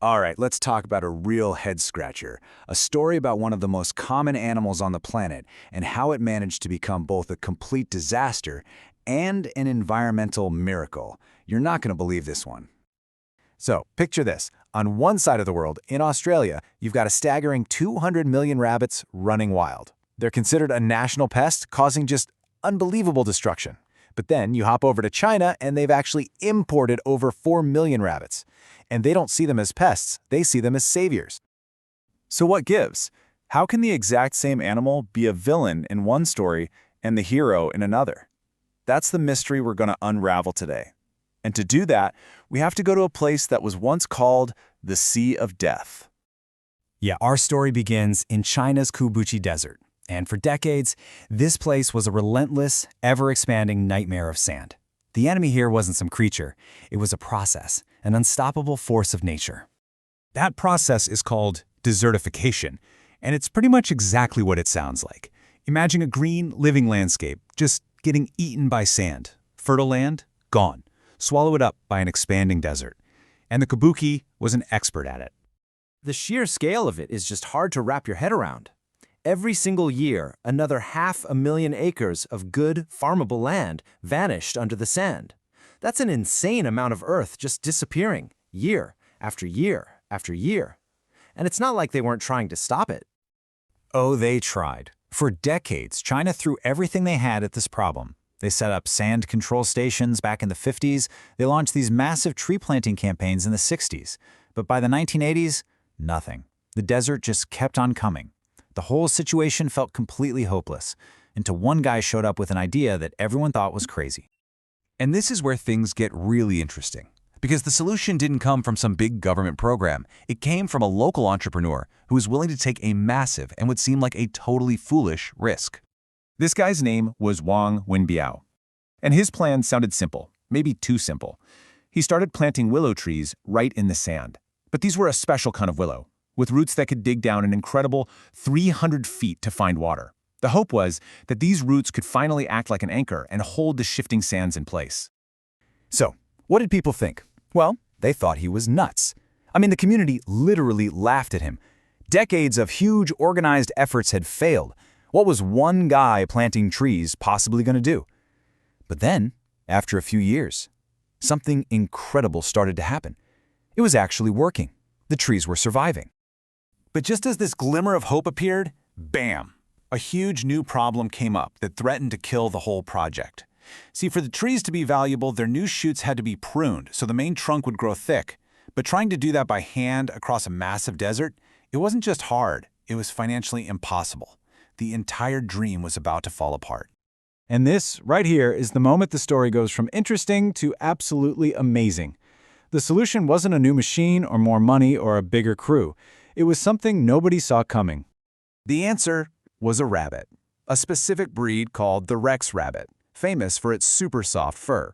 All right, let's talk about a real head-scratcher, a story about one of the most common animals on the planet and how it managed to become both a complete disaster and an environmental miracle. You're not going to believe this one. So, picture this. On one side of the world, in Australia, you've got a staggering 200 million rabbits running wild. They're considered a national pest, causing just unbelievable destruction. But then you hop over to China, and they've actually imported over 4 million rabbits. And they don't see them as pests, they see them as saviors. So what gives? How can the exact same animal be a villain in one story and the hero in another? That's the mystery we're going to unravel today. And to do that, we have to go to a place that was once called the Sea of Death. Yeah, our story begins in China's Kubuchi Desert. And for decades, this place was a relentless, ever-expanding nightmare of sand. The enemy here wasn't some creature. It was a process, an unstoppable force of nature. That process is called desertification, and it's pretty much exactly what it sounds like. Imagine a green, living landscape just getting eaten by sand. Fertile land, gone. Swallow it up by an expanding desert. And the Kabuki was an expert at it. The sheer scale of it is just hard to wrap your head around. Every single year, another 500,000 acres of good, farmable land vanished under the sand. That's an insane amount of earth just disappearing, year after year after year. And it's not like they weren't trying to stop it. Oh, they tried. For decades, China threw everything they had at this problem. They set up sand control stations back in the 50s. They launched these massive tree planting campaigns in the 60s. But by the 1980s, nothing. The desert just kept on coming. The whole situation felt completely hopeless, until one guy showed up with an idea that everyone thought was crazy. And this is where things get really interesting. Because the solution didn't come from some big government program. It came from a local entrepreneur who was willing to take a massive and would seem like a totally foolish risk. This guy's name was Wang Wenbiao. And his plan sounded simple, maybe too simple. He started planting willow trees right in the sand. But these were a special kind of willow, with roots that could dig down an incredible 300 feet to find water. The hope was that these roots could finally act like an anchor and hold the shifting sands in place. So, what did people think? Well, they thought he was nuts. I mean, the community literally laughed at him. Decades of huge organized efforts had failed. What was one guy planting trees possibly going to do? But then, after a few years, something incredible started to happen. It was actually working. The trees were surviving. But just as this glimmer of hope appeared, bam! A huge new problem came up that threatened to kill the whole project. See, for the trees to be valuable, their new shoots had to be pruned so the main trunk would grow thick. But trying to do that by hand across a massive desert, it wasn't just hard, it was financially impossible. The entire dream was about to fall apart. And this, right here, is the moment the story goes from interesting to absolutely amazing. The solution wasn't a new machine or more money or a bigger crew. It was something nobody saw coming. The answer was a rabbit, a specific breed called the Rex rabbit, famous for its super soft fur.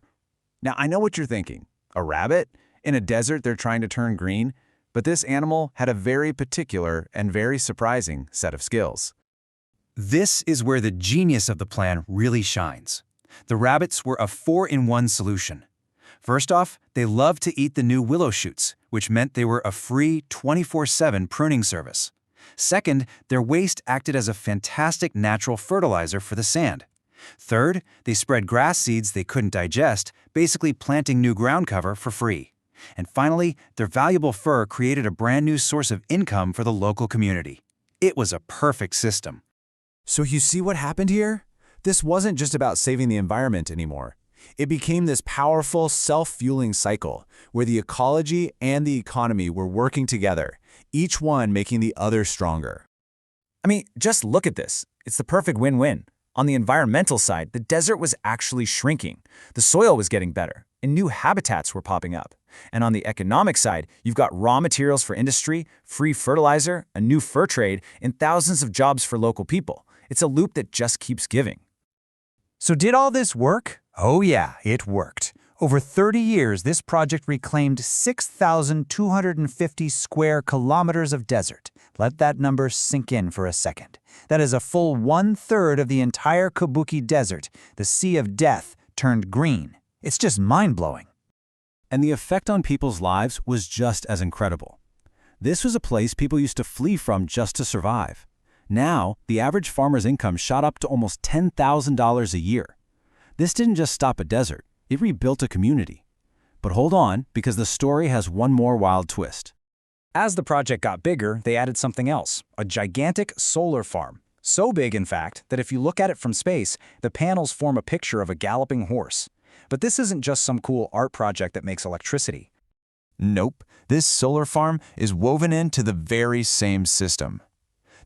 Now, I know what you're thinking. A rabbit? In a desert they're trying to turn green? But this animal had a very particular and very surprising set of skills. This is where the genius of the plan really shines. The rabbits were a 4-in-1 solution. First off, they loved to eat the new willow shoots, which meant they were a free 24/7 pruning service. Second, their waste acted as a fantastic natural fertilizer for the sand. Third, they spread grass seeds they couldn't digest, basically planting new ground cover for free. And finally, their valuable fur created a brand new source of income for the local community. It was a perfect system. So you see what happened here? This wasn't just about saving the environment anymore. It became this powerful, self-fueling cycle where the ecology and the economy were working together, each one making the other stronger. I mean, just look at this. It's the perfect win-win. On the environmental side, the desert was actually shrinking. The soil was getting better, and new habitats were popping up. And on the economic side, you've got raw materials for industry, free fertilizer, a new fur trade, and thousands of jobs for local people. It's a loop that just keeps giving. So did all this work? Oh yeah, it worked. Over 30 years, this project reclaimed 6,250 square kilometers of desert. Let that number sink in for a second. That is a full 1/3 of the entire Kubuchi Desert, the Sea of Death, turned green. It's just mind-blowing. And the effect on people's lives was just as incredible. This was a place people used to flee from just to survive. Now, the average farmer's income shot up to almost $10,000 a year. This didn't just stop a desert, it rebuilt a community. But hold on, because the story has one more wild twist. As the project got bigger, they added something else, a gigantic solar farm. So big, in fact, that if you look at it from space, the panels form a picture of a galloping horse. But this isn't just some cool art project that makes electricity. Nope, this solar farm is woven into the very same system.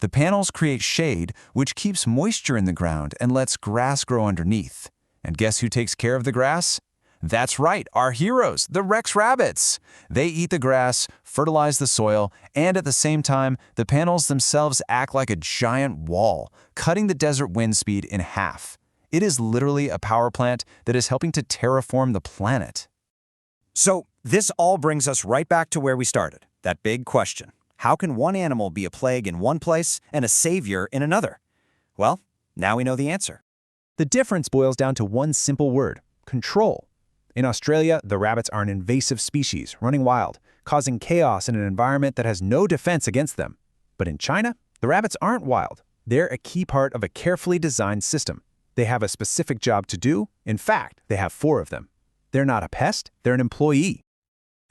The panels create shade, which keeps moisture in the ground and lets grass grow underneath. And guess who takes care of the grass? That's right, our heroes, the Rex rabbits. They eat the grass, fertilize the soil, and at the same time, the panels themselves act like a giant wall, cutting the desert wind speed in half. It is literally a power plant that is helping to terraform the planet. So, this all brings us right back to where we started, that big question. How can one animal be a plague in one place and a savior in another? Well, now we know the answer. The difference boils down to one simple word: control. In Australia, the rabbits are an invasive species, running wild, causing chaos in an environment that has no defense against them. But in China, the rabbits aren't wild. They're a key part of a carefully designed system. They have a specific job to do. In fact, they have 4 of them. They're not a pest, they're an employee.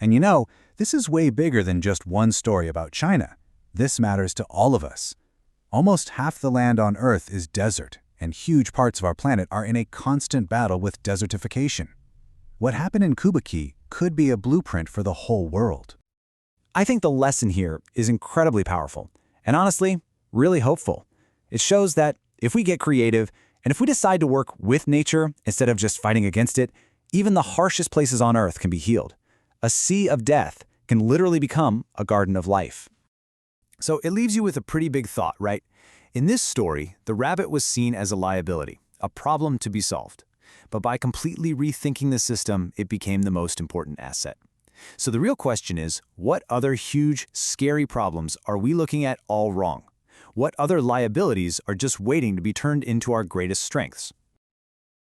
And you know, this is way bigger than just one story about China. This matters to all of us. Almost half the land on Earth is desert, and huge parts of our planet are in a constant battle with desertification. What happened in Kubuchi could be a blueprint for the whole world. I think the lesson here is incredibly powerful, and honestly, really hopeful. It shows that if we get creative, and if we decide to work with nature instead of just fighting against it, even the harshest places on Earth can be healed. A sea of death can literally become a garden of life. So it leaves you with a pretty big thought, right? In this story, the rabbit was seen as a liability, a problem to be solved. But by completely rethinking the system, it became the most important asset. So the real question is, what other huge, scary problems are we looking at all wrong? What other liabilities are just waiting to be turned into our greatest strengths?